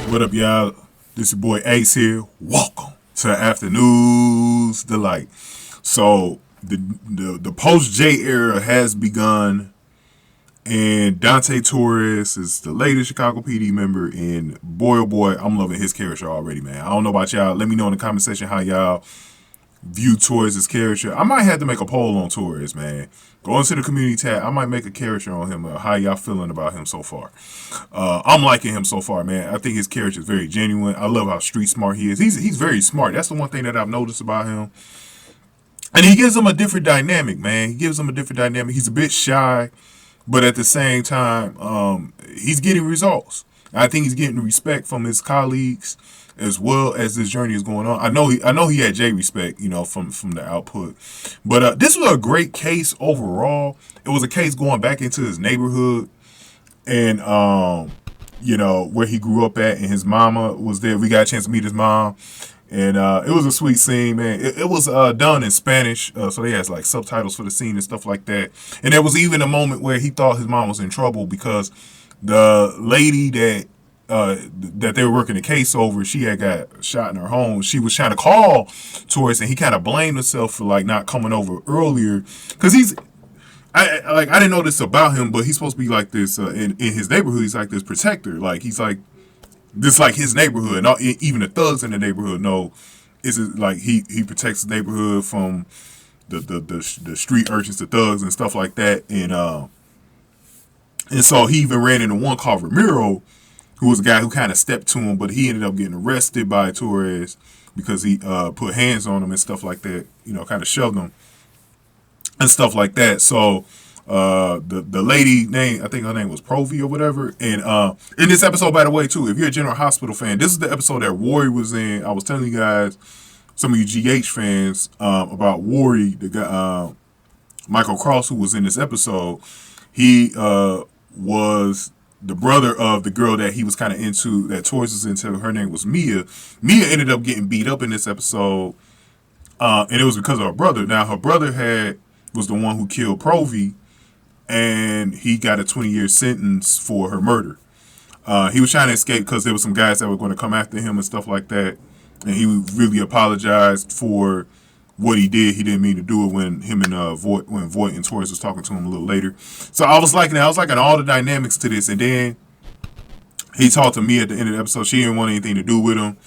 What up, y'all? This your boy Ace here. Welcome to Afternoons Delight. So the post J era has begun, and Dante Torres is the latest Chicago PD member. And boy, oh boy, I'm loving his character already, man. I don't know about y'all. Let me know in the comment section how y'all view Torres' character. I might have to make a poll on Torres, man. Go into the community tab. I might make a character on him. How y'all feeling about him so far? I'm liking him so far, man. I think his character is very genuine. I love how street smart he is. He's very smart. That's the one thing that I've noticed about him. And he gives him a different dynamic, man. He gives him a different dynamic. He's a bit shy, but at the same time, he's getting results. I think he's getting respect from his colleagues as well as this journey is going on. I know he had J respect, from the output. But this was a great case overall. It was a case going back into his neighborhood and where he grew up at, and his mama was there. We got a chance to meet his mom. And it was a sweet scene, man. It was done in Spanish, so they had like subtitles for the scene and stuff like that. And there was even a moment where he thought his mom was in trouble because the lady that they were working the case over, she had got shot in her home. She was trying to call Torres, and he kind of blamed himself for like not coming over earlier because I didn't know this about him, but he's supposed to be like this in his neighborhood. He's like this protector, like he's like this like his neighborhood. And even the thugs in the neighborhood know is like he protects the neighborhood from the street urchins, the thugs and stuff like that. And so he even ran into one called Ramiro, who was a guy who kind of stepped to him, but he ended up getting arrested by Torres because he put hands on him and stuff like that, kind of shoved him and stuff like that. So the lady name, I think her name was Provi or whatever. And in this episode, by the way, too, if you're a General Hospital fan, this is the episode that Rory was in. I was telling you guys, some of you GH fans, about Rory, the guy, Michael Cross, who was in this episode. He was the brother of the girl that he was kind of into, that Torres was into. Her name was Mia. Mia ended up getting beat up in this episode, and it was because of her brother. Now, her brother was the one who killed Provi, and he got a 20-year sentence for her murder. He was trying to escape because there were some guys that were going to come after him and stuff like that, and he really apologized for what he did. He didn't mean to do it when him and Voight and Torres was talking to him a little later. So I was liking that. I was liking all the dynamics to this. And then he talked to me at the end of the episode. She didn't want anything to do with him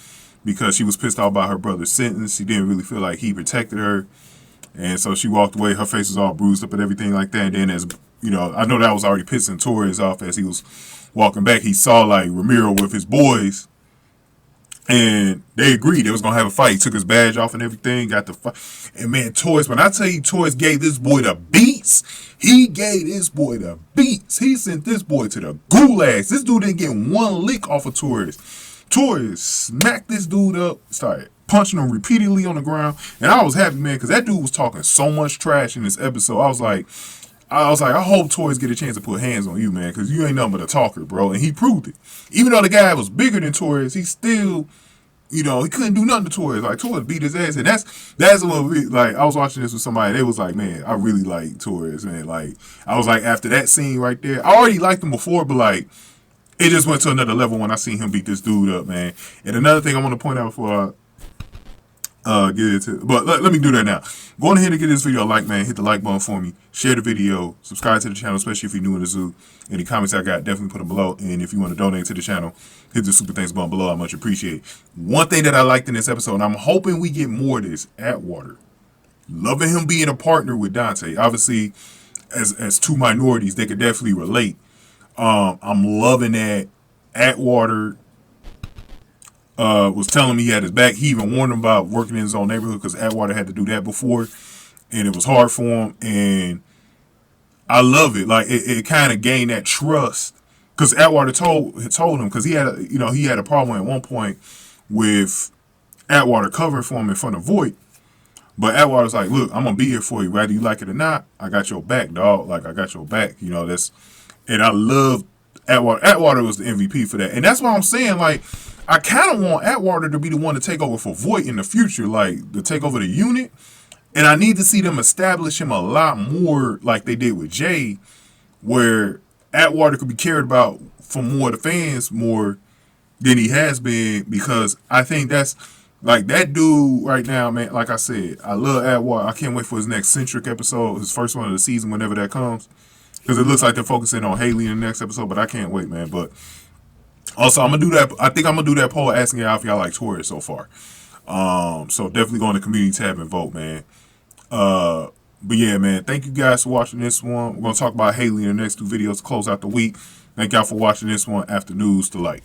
because she was pissed off about her brother's sentence. She didn't really feel like he protected her. And so she walked away. Her face was all bruised up and everything like that. And then I know that was already pissing Torres off as he was walking back. He saw like Ramiro with his boys, and they agreed they was going to have a fight. He took his badge off and everything, got the fight. And man, Torres, when I tell you Torres gave this boy the beats, he gave this boy the beats. He sent this boy to the gulags. This dude didn't get one lick off of Torres. Torres smacked this dude up, started punching him repeatedly on the ground. And I was happy, man, because that dude was talking so much trash in this episode. I was like, I hope Torres get a chance to put hands on you, man, because you ain't nothing but a talker, bro. And he proved it. Even though the guy was bigger than Torres, he still, he couldn't do nothing to Torres. Like, Torres beat his ass. And that's what I was watching this with somebody. They was like, man, I really like Torres, man. Like, I was like, after that scene right there, I already liked him before, but like, it just went to another level when I seen him beat this dude up, man. And another thing I want to point out before get into, but let me do that now. Go on ahead and give this video a like, man. Hit the like button for me. Share the video. Subscribe to the channel, especially if you're new in the zoo. Any comments I got, definitely put them below. And if you want to donate to the channel, hit the super thanks button below. I much appreciate. One thing that I liked in this episode, and I'm hoping we get more of this, Atwater. Loving him being a partner with Dante. Obviously, as two minorities, they could definitely relate. I'm loving that Atwater was telling me he had his back. He even warned him about working in his own neighborhood because Atwater had to do that before, and it was hard for him. And I love it. Like it kind of gained that trust because Atwater told him, because he had a problem at one point with Atwater covering for him in front of Voight. But Atwater's like, look, I'm gonna be here for you, whether you like it or not. I got your back, dog. Like I got your back. And I love Atwater. Atwater was the MVP for that, and that's why I'm saying, like, I kind of want Atwater to be the one to take over for Voight in the future, like to take over the unit. And I need to see them establish him a lot more like they did with Jay, where Atwater could be cared about from more of the fans more than he has been, because I think that's like that dude right now, man. Like I said, I love Atwater. I can't wait for his next Centric episode, his first one of the season, whenever that comes, because it looks like they're focusing on Hailey in the next episode. But I can't wait, man. But also, I'm gonna do that. I think I'm gonna do that poll asking y'all if y'all like Torres so far. So definitely go on the community tab and vote, man. But yeah, man, thank you guys for watching this one. We're gonna talk about Hailey in the next two videos to close out the week. Thank y'all for watching this one. After News to Light.